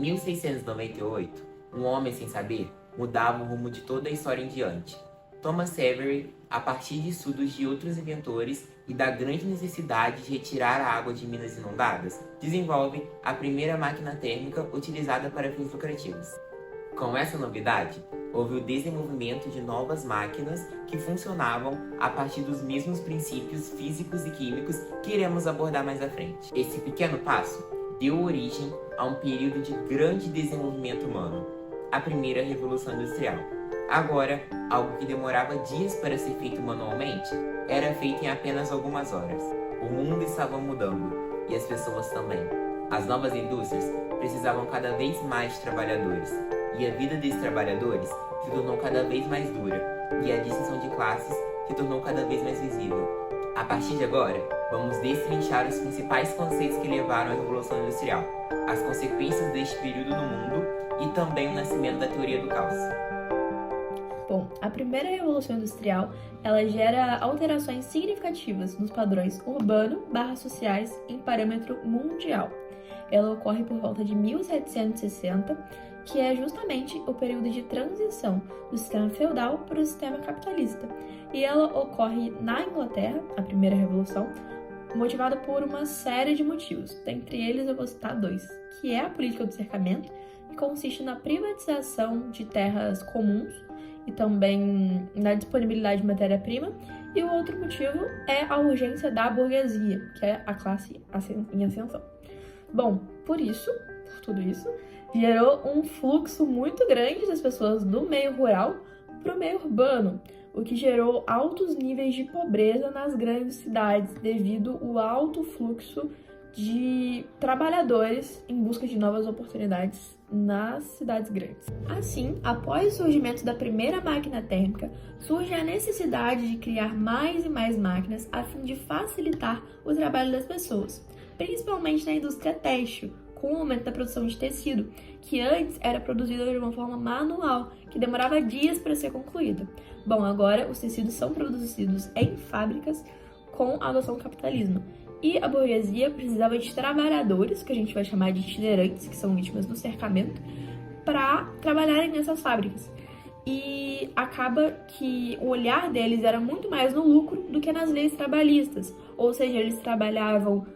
1698, um homem sem saber mudava o rumo de toda a história em diante. Thomas Savery, a partir de estudos de outros inventores e da grande necessidade de retirar a água de minas inundadas, desenvolve a primeira máquina térmica utilizada para fins lucrativos. Com essa novidade, houve o desenvolvimento de novas máquinas que funcionavam a partir dos mesmos princípios físicos e químicos que iremos abordar mais à frente. Esse pequeno passo deu origem a um período de grande desenvolvimento humano, a primeira Revolução Industrial. Agora, algo que demorava dias para ser feito manualmente, era feito em apenas algumas horas. O mundo estava mudando, e as pessoas também. As novas indústrias precisavam cada vez mais de trabalhadores, e a vida desses trabalhadores se tornou cada vez mais dura, e a distinção de classes se tornou cada vez mais visível. A partir de agora, vamos destrinchar os principais conceitos que levaram à Revolução Industrial, as consequências deste período no mundo e também o nascimento da teoria do caos. Bom, a primeira Revolução Industrial, ela gera alterações significativas nos padrões urbano/sociais em parâmetro mundial. Ela ocorre por volta de 1760, que é justamente o período de transição do sistema feudal para o sistema capitalista. E ela ocorre na Inglaterra, a primeira revolução, motivada por uma série de motivos. Dentre eles eu vou citar dois, que é a política do cercamento, que consiste na privatização de terras comuns e também na disponibilidade de matéria-prima, e o outro motivo é a urgência da burguesia, que é a classe em ascensão. Bom, por tudo isso, gerou um fluxo muito grande das pessoas do meio rural para o meio urbano, o que gerou altos níveis de pobreza nas grandes cidades, devido ao alto fluxo de trabalhadores em busca de novas oportunidades nas cidades grandes. Assim, após o surgimento da primeira máquina térmica, surge a necessidade de criar mais e mais máquinas a fim de facilitar o trabalho das pessoas, principalmente na indústria têxtil, com o aumento da produção de tecido, que antes era produzido de uma forma manual, que demorava dias para ser concluída. Bom, agora os tecidos são produzidos em fábricas com a adoção do capitalismo. E a burguesia precisava de trabalhadores, que a gente vai chamar de itinerantes, que são vítimas do cercamento, para trabalharem nessas fábricas. E acaba que o olhar deles era muito mais no lucro do que nas leis trabalhistas. Ou seja, eles trabalhavam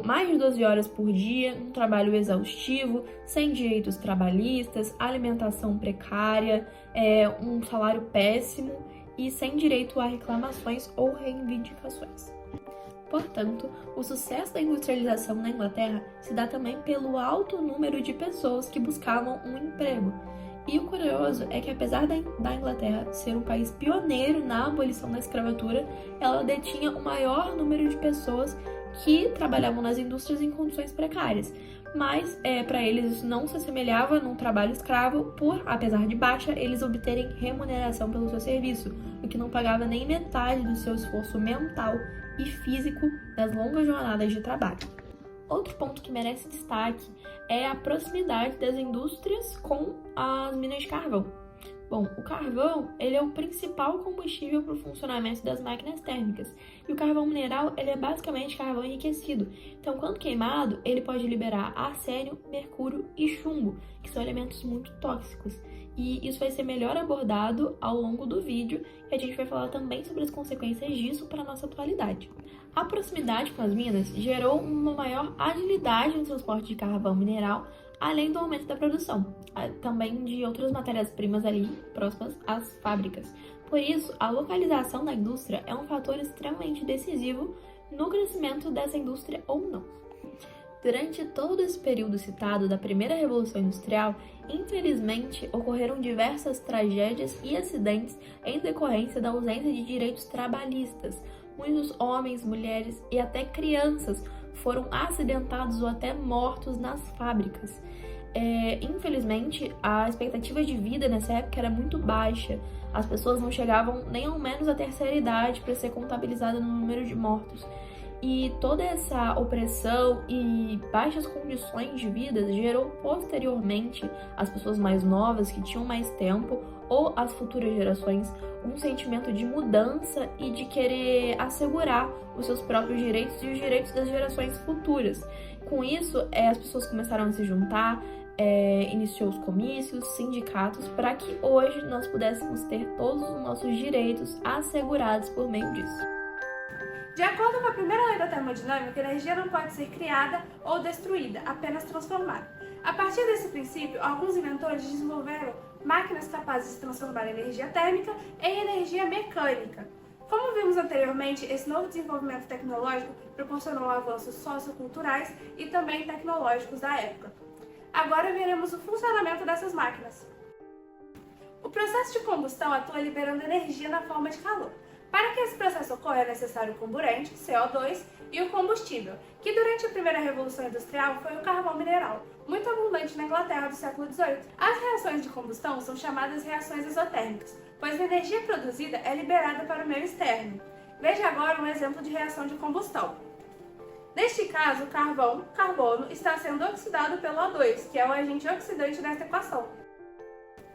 mais de 12 horas por dia, um trabalho exaustivo, sem direitos trabalhistas, alimentação precária, um salário péssimo e sem direito a reclamações ou reivindicações. Portanto, o sucesso da industrialização na Inglaterra se dá também pelo alto número de pessoas que buscavam um emprego. E o curioso é que, apesar da Inglaterra ser um país pioneiro na abolição da escravatura, ela detinha o maior número de pessoas que trabalhavam nas indústrias em condições precárias. Mas, para eles, isso não se assemelhava num trabalho escravo, apesar de baixa, eles obterem remuneração pelo seu serviço, o que não pagava nem metade do seu esforço mental e físico nas longas jornadas de trabalho. Outro ponto que merece destaque é a proximidade das indústrias com as minas de carvão. Bom, o carvão ele é o principal combustível para o funcionamento das máquinas térmicas. E o carvão mineral ele é basicamente carvão enriquecido. Então, quando queimado, ele pode liberar arsênio, mercúrio e chumbo, que são elementos muito tóxicos. E isso vai ser melhor abordado ao longo do vídeo, e a gente vai falar também sobre as consequências disso para a nossa atualidade. A proximidade com as minas gerou uma maior agilidade no transporte de carvão mineral, além do aumento da produção, também de outras matérias-primas ali próximas às fábricas. Por isso, a localização da indústria é um fator extremamente decisivo no crescimento dessa indústria ou não. Durante todo esse período citado da primeira Revolução Industrial, infelizmente, ocorreram diversas tragédias e acidentes em decorrência da ausência de direitos trabalhistas. Muitos homens, mulheres e até crianças foram acidentados ou até mortos nas fábricas. Infelizmente, a expectativa de vida nessa época era muito baixa. As pessoas não chegavam nem ao menos à terceira idade para ser contabilizada no número de mortos. E toda essa opressão e baixas condições de vida gerou posteriormente às pessoas mais novas que tinham mais tempo ou às futuras gerações um sentimento de mudança e de querer assegurar os seus próprios direitos e os direitos das gerações futuras. Com isso, as pessoas começaram a se juntar, iniciou os comícios, sindicatos, para que hoje nós pudéssemos ter todos os nossos direitos assegurados por meio disso. De acordo com a primeira lei da termodinâmica, a energia não pode ser criada ou destruída, apenas transformada. A partir desse princípio, alguns inventores desenvolveram máquinas capazes de transformar a energia térmica em energia mecânica. Como vimos anteriormente, esse novo desenvolvimento tecnológico proporcionou avanços socioculturais e também tecnológicos da época. Agora veremos o funcionamento dessas máquinas. O processo de combustão atua liberando energia na forma de calor. Para que esse processo ocorra é necessário o comburente, CO2, e o combustível, que durante a primeira revolução industrial foi o carvão mineral, muito abundante na Inglaterra do século XVIII. As reações de combustão são chamadas reações exotérmicas, pois a energia produzida é liberada para o meio externo. Veja agora um exemplo de reação de combustão. Neste caso, o carbono, está sendo oxidado pelo O2, que é o agente oxidante desta equação.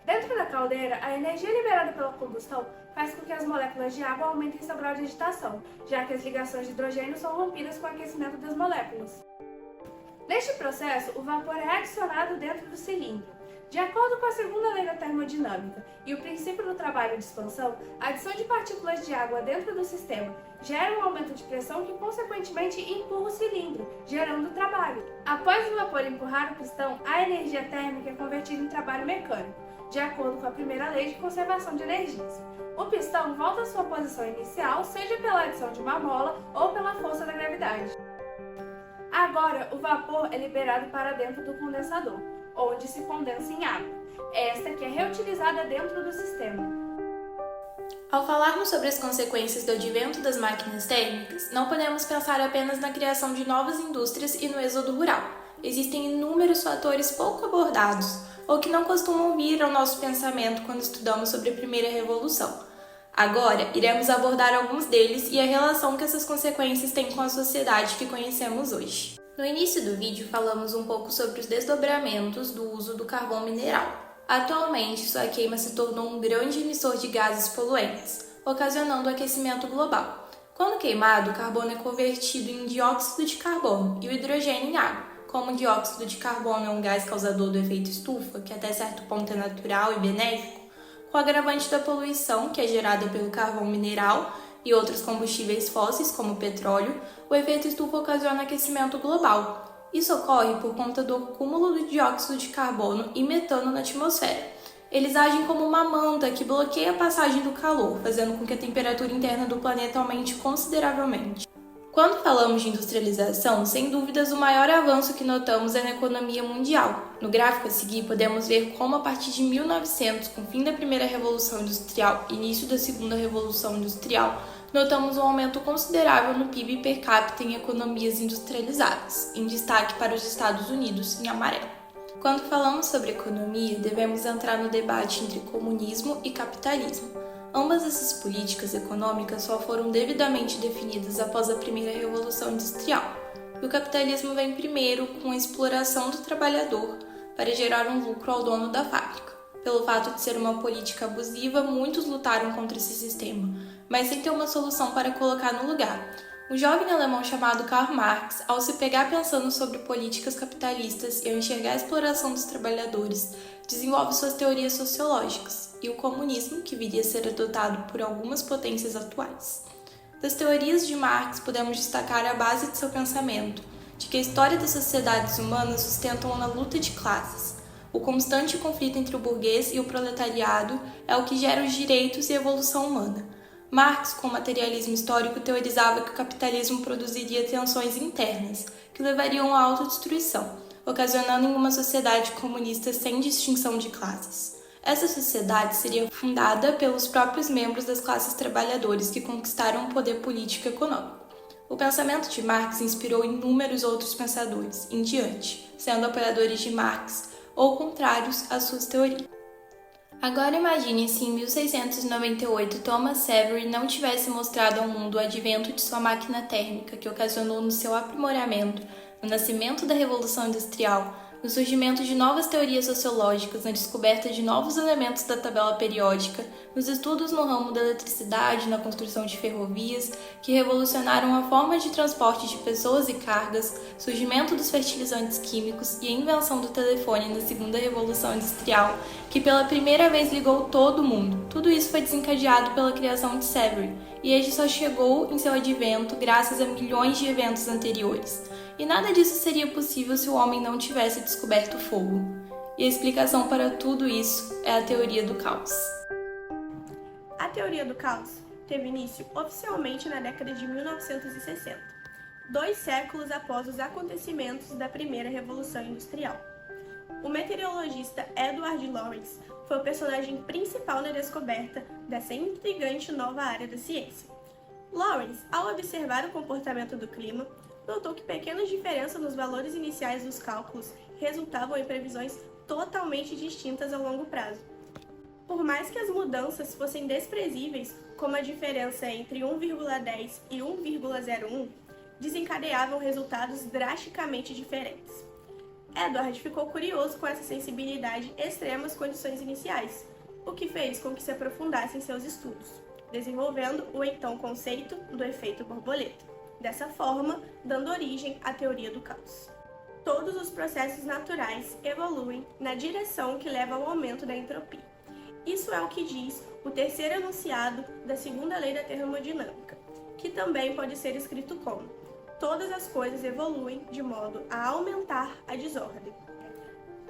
Dentro da caldeira, a energia liberada pela combustão faz com que as moléculas de água aumentem seu grau de agitação, já que as ligações de hidrogênio são rompidas com o aquecimento das moléculas. Neste processo, o vapor é adicionado dentro do cilindro. De acordo com a segunda lei da termodinâmica e o princípio do trabalho de expansão, a adição de partículas de água dentro do sistema gera um aumento de pressão que, consequentemente, empurra o cilindro, gerando trabalho. Após o vapor empurrar o pistão, a energia térmica é convertida em trabalho mecânico, de acordo com a primeira lei de conservação de energias. O pistão volta à sua posição inicial, seja pela adição de uma mola ou pela força da gravidade. Agora, o vapor é liberado para dentro do condensador, onde se condensa em água, esta que é reutilizada dentro do sistema. Ao falarmos sobre as consequências do advento das máquinas térmicas, não podemos pensar apenas na criação de novas indústrias e no êxodo rural. Existem inúmeros fatores pouco abordados, ou que não costumam vir ao nosso pensamento quando estudamos sobre a primeira revolução. Agora, iremos abordar alguns deles e a relação que essas consequências têm com a sociedade que conhecemos hoje. No início do vídeo, falamos um pouco sobre os desdobramentos do uso do carvão mineral. Atualmente, sua queima se tornou um grande emissor de gases poluentes, ocasionando o aquecimento global. Quando queimado, o carbono é convertido em dióxido de carbono e o hidrogênio em água. Como o dióxido de carbono é um gás causador do efeito estufa, que até certo ponto é natural e benéfico, com o agravante da poluição, que é gerada pelo carvão mineral e outros combustíveis fósseis, como o petróleo, o efeito estufa ocasiona aquecimento global. Isso ocorre por conta do acúmulo do dióxido de carbono e metano na atmosfera. Eles agem como uma manta que bloqueia a passagem do calor, fazendo com que a temperatura interna do planeta aumente consideravelmente. Quando falamos de industrialização, sem dúvidas o maior avanço que notamos é na economia mundial. No gráfico a seguir, podemos ver como a partir de 1900, com o fim da primeira revolução industrial e início da segunda revolução industrial, notamos um aumento considerável no PIB per capita em economias industrializadas, em destaque para os Estados Unidos, em amarelo. Quando falamos sobre economia, devemos entrar no debate entre comunismo e capitalismo. Ambas essas políticas econômicas só foram devidamente definidas após a primeira revolução industrial, e o capitalismo vem primeiro com a exploração do trabalhador para gerar um lucro ao dono da fábrica. Pelo fato de ser uma política abusiva, muitos lutaram contra esse sistema, mas sem ter uma solução para colocar no lugar. Um jovem alemão chamado Karl Marx, ao se pegar pensando sobre políticas capitalistas e ao enxergar a exploração dos trabalhadores, desenvolve suas teorias sociológicas e o comunismo, que viria a ser adotado por algumas potências atuais. Das teorias de Marx, podemos destacar a base de seu pensamento, de que a história das sociedades humanas sustentam na luta de classes. O constante conflito entre o burguês e o proletariado é o que gera os direitos e a evolução humana. Marx, com o materialismo histórico, teorizava que o capitalismo produziria tensões internas, que levariam à autodestruição, ocasionando em uma sociedade comunista sem distinção de classes. Essa sociedade seria fundada pelos próprios membros das classes trabalhadoras que conquistaram o poder político e econômico. O pensamento de Marx inspirou inúmeros outros pensadores, em diante, sendo apoiadores de Marx ou contrários às suas teorias. Agora imagine se em 1698 Thomas Savery não tivesse mostrado ao mundo o advento de sua máquina térmica que ocasionou no seu aprimoramento, no nascimento da Revolução Industrial, no surgimento de novas teorias sociológicas, na descoberta de novos elementos da tabela periódica, nos estudos no ramo da eletricidade, na construção de ferrovias, que revolucionaram a forma de transporte de pessoas e cargas, surgimento dos fertilizantes químicos e a invenção do telefone na segunda revolução industrial, que pela primeira vez ligou todo o mundo. Tudo isso foi desencadeado pela criação de Savery, e este só chegou em seu advento graças a milhões de eventos anteriores. E nada disso seria possível se o homem não tivesse descoberto o fogo. E a explicação para tudo isso é a teoria do caos. A teoria do caos teve início oficialmente na década de 1960, 2 séculos após os acontecimentos da primeira Revolução Industrial. O meteorologista Edward Lorenz foi o personagem principal na descoberta dessa intrigante nova área da ciência. Lorenz, ao observar o comportamento do clima, notou que pequenas diferenças nos valores iniciais dos cálculos resultavam em previsões totalmente distintas ao longo prazo. Por mais que as mudanças fossem desprezíveis, como a diferença entre 1,10 e 1,01, desencadeavam resultados drasticamente diferentes. Edward ficou curioso com essa sensibilidade extrema às condições iniciais, o que fez com que se aprofundasse em seus estudos, desenvolvendo o então conceito do efeito borboleta. Dessa forma, dando origem à teoria do caos. Todos os processos naturais evoluem na direção que leva ao aumento da entropia. Isso é o que diz o terceiro enunciado da segunda lei da termodinâmica, que também pode ser escrito como: todas as coisas evoluem de modo a aumentar a desordem.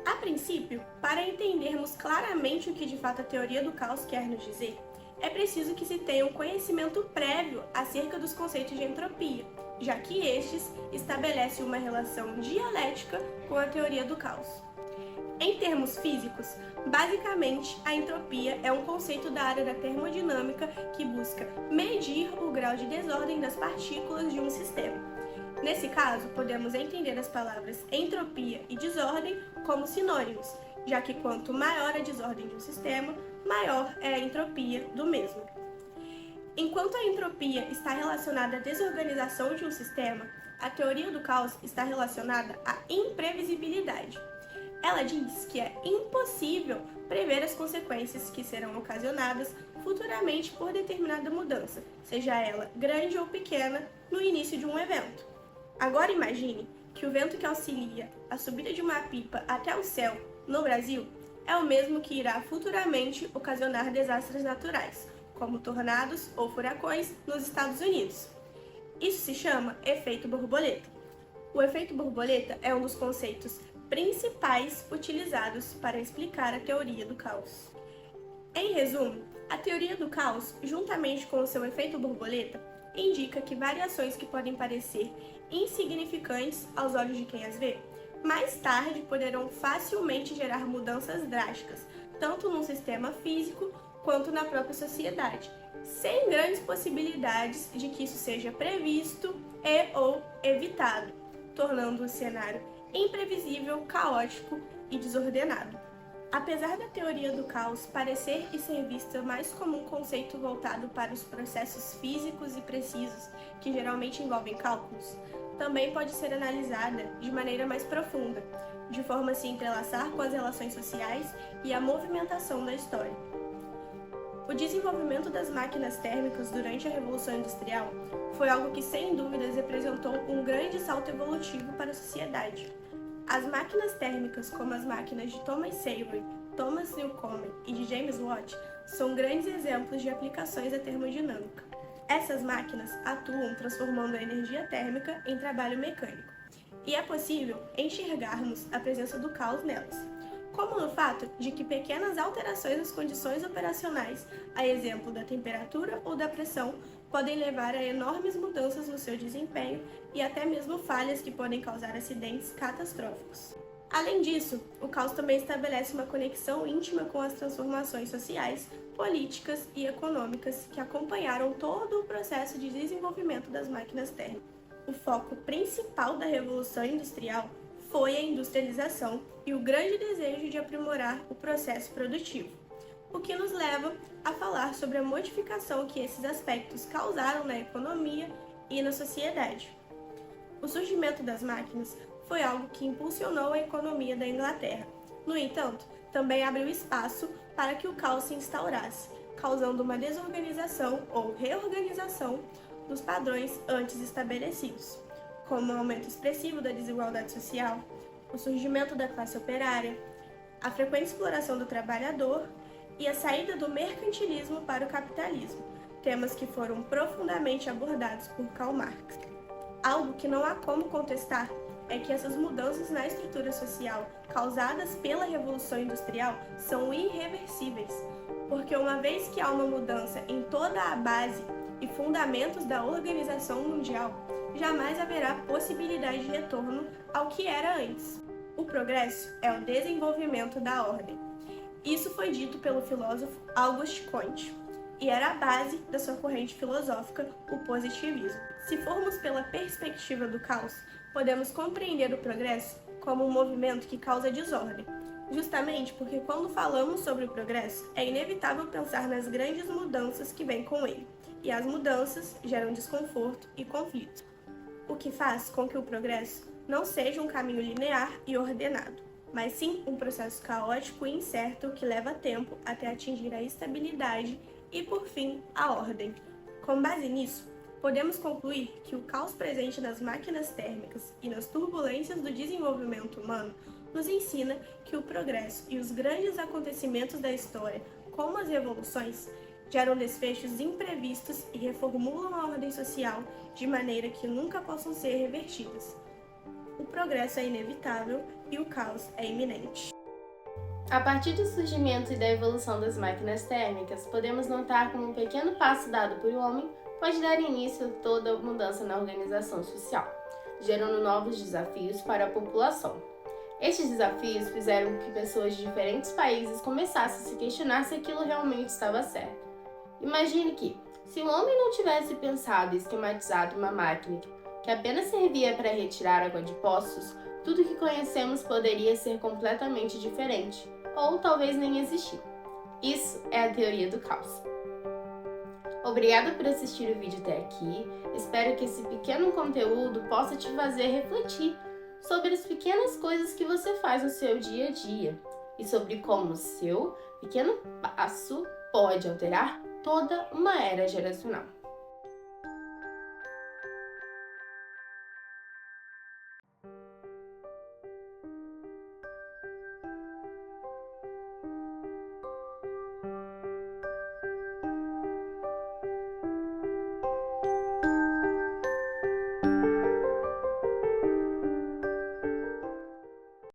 A princípio, para entendermos claramente o que de fato a teoria do caos quer nos dizer, é preciso que se tenha um conhecimento prévio acerca dos conceitos de entropia, já que estes estabelecem uma relação dialética com a teoria do caos. Em termos físicos, basicamente, a entropia é um conceito da área da termodinâmica que busca medir o grau de desordem das partículas de um sistema. Nesse caso, podemos entender as palavras entropia e desordem como sinônimos, já que quanto maior a desordem de um sistema, maior é a entropia do mesmo. Enquanto a entropia está relacionada à desorganização de um sistema, a teoria do caos está relacionada à imprevisibilidade. Ela diz que é impossível prever as consequências que serão ocasionadas futuramente por determinada mudança, seja ela grande ou pequena, no início de um evento. Agora imagine que o vento que auxilia a subida de uma pipa até o céu, no Brasil, é o mesmo que irá futuramente ocasionar desastres naturais, como tornados ou furacões nos Estados Unidos. Isso se chama efeito borboleta. O efeito borboleta é um dos conceitos principais utilizados para explicar a teoria do caos. Em resumo, a teoria do caos, juntamente com o seu efeito borboleta, indica que variações que podem parecer insignificantes aos olhos de quem as vê, mais tarde poderão facilmente gerar mudanças drásticas, tanto num sistema físico quanto na própria sociedade, sem grandes possibilidades de que isso seja previsto e ou evitado, tornando o cenário imprevisível, caótico e desordenado. Apesar da teoria do caos parecer e ser vista mais como um conceito voltado para os processos físicos e precisos, que geralmente envolvem cálculos, também pode ser analisada de maneira mais profunda, de forma a se entrelaçar com as relações sociais e a movimentação da história. O desenvolvimento das máquinas térmicas durante a Revolução Industrial foi algo que, sem dúvidas, representou um grande salto evolutivo para a sociedade. As máquinas térmicas, como as máquinas de Thomas Savery, Thomas Newcomen e de James Watt, são grandes exemplos de aplicações da termodinâmica. Essas máquinas atuam transformando a energia térmica em trabalho mecânico, e é possível enxergarmos a presença do caos nelas, como no fato de que pequenas alterações nas condições operacionais, a exemplo da temperatura ou da pressão, podem levar a enormes mudanças no seu desempenho e até mesmo falhas que podem causar acidentes catastróficos. Além disso, o caos também estabelece uma conexão íntima com as transformações sociais, políticas e econômicas que acompanharam todo o processo de desenvolvimento das máquinas térmicas. O foco principal da Revolução Industrial foi a industrialização e o grande desejo de aprimorar o processo produtivo, o que nos leva a falar sobre a modificação que esses aspectos causaram na economia e na sociedade. O surgimento das máquinas foi algo que impulsionou a economia da Inglaterra. No entanto, também abriu espaço para que o caos se instaurasse, causando uma desorganização ou reorganização dos padrões antes estabelecidos, como o aumento expressivo da desigualdade social, o surgimento da classe operária, a frequente exploração do trabalhador e a saída do mercantilismo para o capitalismo, temas que foram profundamente abordados por Karl Marx. Algo que não há como contestar é que essas mudanças na estrutura social causadas pela Revolução Industrial são irreversíveis, porque uma vez que há uma mudança em toda a base e fundamentos da organização mundial, jamais haverá possibilidade de retorno ao que era antes. O progresso é o desenvolvimento da ordem. Isso foi dito pelo filósofo Auguste Comte e era a base da sua corrente filosófica, o positivismo. Se formos pela perspectiva do caos, podemos compreender o progresso como um movimento que causa desordem, justamente porque quando falamos sobre o progresso, é inevitável pensar nas grandes mudanças que vêm com ele, e as mudanças geram desconforto e conflito, o que faz com que o progresso não seja um caminho linear e ordenado, mas sim um processo caótico e incerto que leva tempo até atingir a estabilidade e, por fim, a ordem. Com base nisso, podemos concluir que o caos presente nas máquinas térmicas e nas turbulências do desenvolvimento humano nos ensina que o progresso e os grandes acontecimentos da história, como as revoluções, geram desfechos imprevistos e reformulam a ordem social de maneira que nunca possam ser revertidas. O progresso é inevitável e o caos é iminente. A partir do surgimento e da evolução das máquinas térmicas, podemos notar como um pequeno passo dado por um homem pode dar início a toda mudança na organização social, gerando novos desafios para a população. Estes desafios fizeram com que pessoas de diferentes países começassem a se questionar se aquilo realmente estava certo. Imagine que, se o homem não tivesse pensado e esquematizado uma máquina que apenas servia para retirar água de poços, tudo que conhecemos poderia ser completamente diferente, ou talvez nem existir. Isso é a teoria do caos. Obrigada por assistir o vídeo até aqui. Espero que esse pequeno conteúdo possa te fazer refletir sobre as pequenas coisas que você faz no seu dia a dia e sobre como o seu pequeno passo pode alterar toda uma era geracional.